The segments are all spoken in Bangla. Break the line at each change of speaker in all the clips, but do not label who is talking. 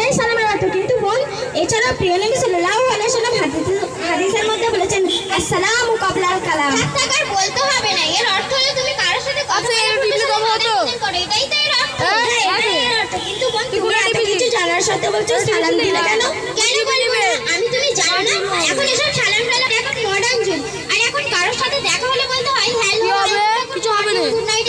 এটাই সালামের অর্থ। কিন্তু বোন এছাড়া প্রিয় নবী সাল্লাল্লাহু আলাইহি ওয়াসাল্লাম হাদিসের মধ্যে বলেছেন আসসালামু কাবলাল কালাম।
থাকার বলতে হবে না, এর অর্থ হলো তুমি কারোর সাথে কথা বলতে এটাই তো এর অর্থ।
কিন্তু বোন তুমি এত কিছু জানার সত্ত্বেও বলছো সালাম দিলে কেন?
কেন বলবো না? আমি তুমি জানো না এখন এসব সালাম টালাম এখন মডার্ন যুগ, আর এখন কারোর সাথে দেখা হলে বলতে হয় হ্যালো, কিছু হবে না, গুড নাইট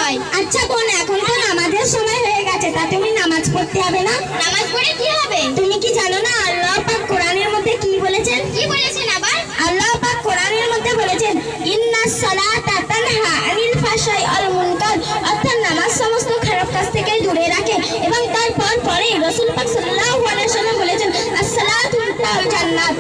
হয়।
আচ্ছা বোন এখন তো নামাজের সময় হয়ে গেছে, তা তুমি নামাজ পড়তে হবে না?
নামাজ পড়ে কি হবে?
তুমি কি জানো না আল্লাহ পাক কোরআনের মধ্যে কি বলেছেন?
কি বলেছেন আবার?
আল্লাহ পাক কোরআনের মধ্যে বলেছেন ইন্নাস সালাতা তানহা আনিল ফাহশাই ওয়াল মুনকার, অর্থাৎ নামাজ সমস্ত খারাপ কাজ থেকে দূরে রাখে। এবং তারপর পরে রাসূল পাক সাল্লাল্লাহু আলাইহি ওয়াসাল্লাম বলেছেন আসসালাতু মিফতাহুল জান্নাত,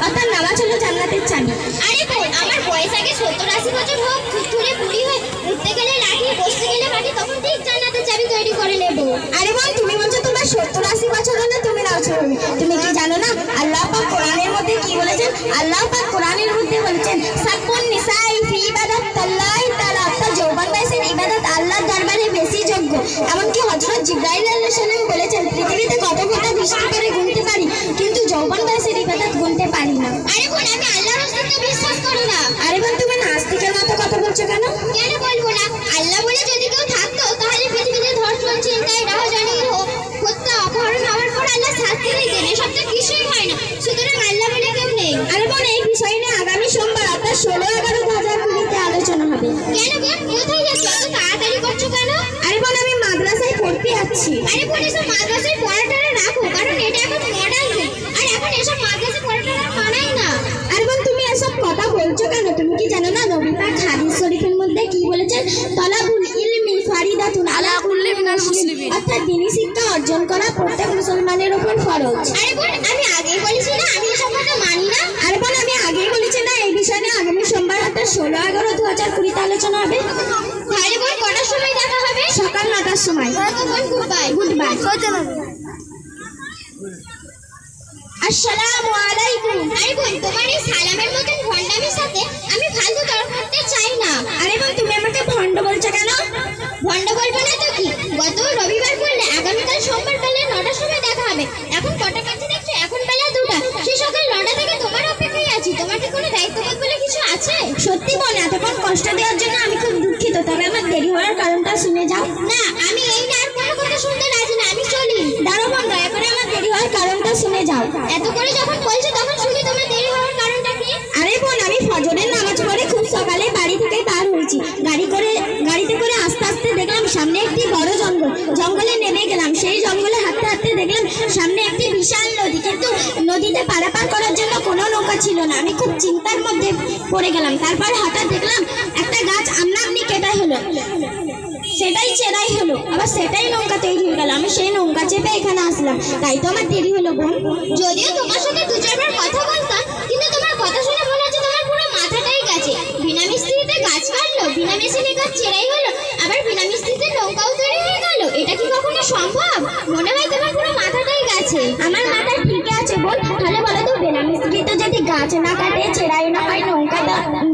অর্থাৎ নামাজ হলো জান্নাতের চাবি।
আরে বোন আমার বয়স আগে 70-80 বছর হোক, থুতথুরে বুড়ি হয়ে উঠতে গেলে লাঠি, বসতে গেলে মাটি, তখন ঠিক জান্নাতের চাবি তৈরি করে নেব।
আরে বোন তুমি বলছো তোমার 70-80 বছর হলে তুমি নাও ছবি। তুমি কি জানো না আল্লাহ পাক কোরআনের মধ্যে কি বলেছেন? আল্লাহ পাক কোরআনের মধ্যে বলেছেন সাকুন নিসাই ফি ইবাদাতিল্লাহি তাআলা, অর্থাৎ যৌবন বয়সের ইবাদত আল্লাহর দরবারে বেশি যোগ্য। এমনকি হযরত জিবরাইল আলাইহিস সালাম বলেছেন পৃথিবীতে কত কত বৃষ্টি করে গুনতে পারি, কিন্তু যৌবন বয়সের ইবাদত গুনতে পারি না।
আরে বোন আমি আল্লাহর অস্তিত্বে বিশ্বাস করি না।
আরে বোন তুমি নাস্তিকের মতো কথা বলছো কেন?
কেন বলবো না? আল্লাহ বলে যদি কেউ থাকতো তাহলে পৃথিবীতে ধর্ষণ, ছিনতাই, রাহাজানি, হত্যা, অপহরণ হওয়ার পর আল্লাহ শাস্তি দিতেন, এসব তো কিছুই হয় না। সুতরাং আল্লাহ বলে কেউ নেই।
আরে বোন এই বিষয় নিয়ে আগামী সোমবার অর্থাৎ 16-11-2020 আলোচনা হবে।
কেন বোন কোথায় যাচ্ছ? এত তাড়াতাড়ি করছো কেন?
আরে বোন আমি মাদ্রাসায় পড়তে যাচ্ছি।
আরে বোন এসব মাদ্রাসায় পড়াটা রাখো, কারণ এটা এখন মডার্ন যুগ, আর এখন এসব মাদ্রাসায় পড়াটা মানায় না।
আরে বোন তুমি এসব কথা বলছো কেন? তুমি কি জানো না নবী পাক হাদিস শরীফের মধ্যে কি বলেছেন? তালাবুল ইলমি ফারিদাতুন আলা কুল্লি মিনাল মুসলিমিন, অর্থাৎ দ্বীনি শিক্ষা অর্জন করা প্রত্যেক মুসলমানের উপর ফরজ।
আরে বোন আমি আগেই বলেছি না আমি এসব কথা মানি না।
আরে বোন আমি আগেই বলেছি না এই বিষয়ে নিয়ে আগামী সোমবার অর্থাৎ 16-11-2020 আলোচনা হবে।
তাহলে বোন কটার সময় দেখা হবে?
সকাল 9টার সময়।
বোন গুড বাই।
Good bye. আসসালামু আলাইকুম।
আরে বোন তোমার এই সালামের মতন ভণ্ডামির সাথে আমি ফালতু তর্ক করতে চাই না।
আরে বোন তুমি আমাকে ভণ্ড বলছো কেন?
ভণ্ড বলবো না তো কি? গত রবিবার বললে আগামীকাল সোমবার বেলা 9টার সময় দেখা হবে। এখন কটা বাজে দেখছো? এখন বেলা 2টা। সেই সকাল 9টা থেকে তোমার অপেক্ষায় আছি। তোমার কি কোনো দায়িত্ববোধ বলে কিছু আছে?
সত্যি বোন এতক্ষণ কষ্ট দেওয়ার জন্য আমি খুব দুঃখিত, তবে আমার দেরি হওয়ার কারণটা শুনে যাও।
না আমি এই না আর কোনো কথা শুনতে রাজি না, আমি চলি।
দাঁড়াও বোন দয়া করে আমার দেরি হওয়ার কারণটা শুনে যাও।
এত করে যখন বলছো তখন শুনি তোমার দেরি হওয়ার কারণটা কি?
আরে বোন আমি ফজরের নামাজ পড়ে খুব সকালে বাড়ি থেকে বার হয়েছি। গাড়িতে করে আস্তে আস্তে দেখলাম সামনে একটি বড় জঙ্গল। জঙ্গলে নেমে গেলাম। সেই জঙ্গলে হাঁটতে হাঁটতে দেখলাম সামনে একটি বিশাল নদী, কিন্তু নদীতে পারাপার করার জন্য কোনো নৌকা ছিল না। আমি খুব চিন্তার মধ্যে পড়ে গেলাম। তারপর হঠাৎ দেখলাম একটা গাছ আমনা আমনি কেটে হলো, সেটাই চেরাই হলো, আবার সেটাই নৌকা তৈরি হয়ে গেল। আমি সেই নৌকা চেপে এখানে আসলাম, তাই তো আমার দেরি হলো বোন।
যদিও তোমার সাথে 2-4 বার কথা বলতাম, কিন্তু তোমার কথা শুনে মনে হচ্ছে তোমার পুরো মাথাটাই গেছে। বিনা মিস্ত্রিতে গাছ কাটলো, বিনা মেশিনে গাছ চেরাই হলো, আবার বিনা মিস্ত্রিতে নৌকাও তৈরি হয়ে গেল। এটা কি কখনো সম্ভব? মনে হয় তোমার পুরো মাথাটাই গেছে।
আমার মাথা ঠিক আছে বোন। তাহলে বলো তো বিনা মিস্ত্রিতে যদি গাছ না কাটে, চেরাই না হয়,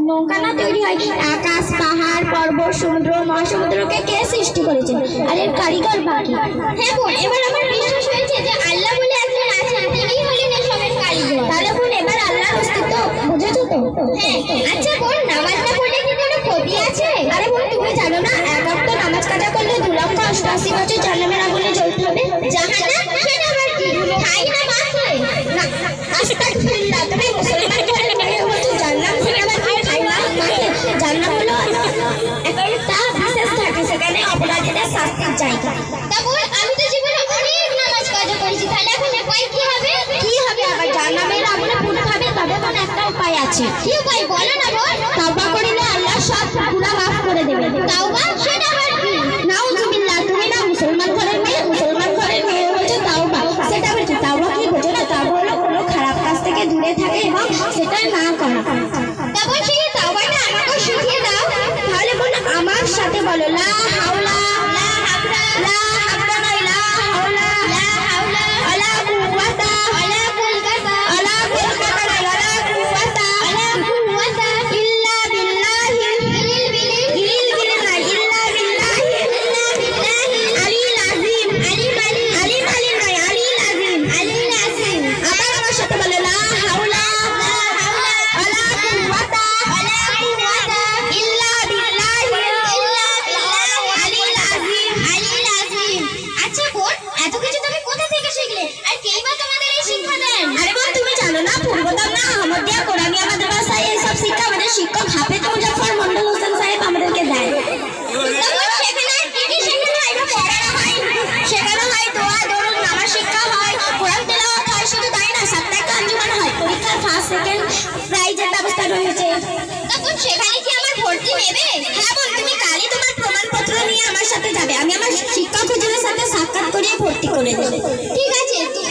নৌকা না তৈরি হয়, আকাশ, পাহাড়, পর্বত, সমুদ্র, মহাসমুদ্রকে কে সৃষ্টি করেছেন? আর এর কারিগর বাকি।
হ্যাঁ বোন এবার আমার বিশ্বাস হয়েছে যে আল্লাহ বলে একজন আছেন, তিনিই হলেন এসবের কারিগর।
তাহলে বোন এবার আল্লাহর অস্তিত্ব বুঝেছো তো?
হ্যাঁ। আচ্ছা বোন নামাজ না পড়লে কি কোনো ক্ষতি আছে?
আরে বোন তুমি জানো না এক ওয়াক্ত নামাজ কাজা করলে 2,88,000 বছর জাহান্নামের আগুনে জ্বলতে হবে।
জাহান্নাম? সেটা আবার কি? খাই না মাছে?
না আস্তাগফিরুল্লাহ, তুমি মুসলমান ঘরের মেয়ে হচ্ছ, জান্নাত সেটা আবার কি? খাই না মাছে? জান্নাত হলো একটা বিশেষ থাকে, সেখানে অপরাধীদের শাস্তির জায়গা।
তা বোন আমি তো জীবনে অনেক নামাজ কাজা করেছি, তাহলে এখন উপায় কি হবে?
কি হবে আবার? জাহান্নামের আগুনে পুড়তে হবে, তবে বোন একটা উপায় আছে।
কি উপায় বলো না বোন?
তাওবা করিলে আল্লাহ সব গুনাহ মাফ করে দেবে।
তাওবা? সেটা আবার কি?
নাউজুবিল্লাহ, তুমি না মুসলমান ঘরের মেয়ে হচ্ছে তাওবা, সেটা আবার কি? তাওবা কি বোঝো না? তাওবা হলো কোনো খারাপ কাজ থেকে দূরে থাকে এবং সেটা না করা।
তা বোন সেই তাওবাটা আমাকেও শিখিয়ে দাও।
তাহলে বোন আমার সাথে বলো লা হাওলা
লা হাওলা
লা হাওলা লা হাওলা
লা হাওলা
ওয়ালা কুওয়াতা
ওয়ালা কুওয়াতা
ওয়ালা কুওয়াতা
ওয়ালা কুওয়াতা
ইল্লা
তখন সেখানে কি আমার ভর্তি নেবে?
হ্যাঁ বোন, তুমি কালই তোমার প্রমাণপত্র নিয়ে আমার সাথে যাবে, আমি আমার শিক্ষক হুজুরের সাথে সাক্ষাৎ করিয়ে ভর্তি করে দেবো।
ঠিক আছে, তুমি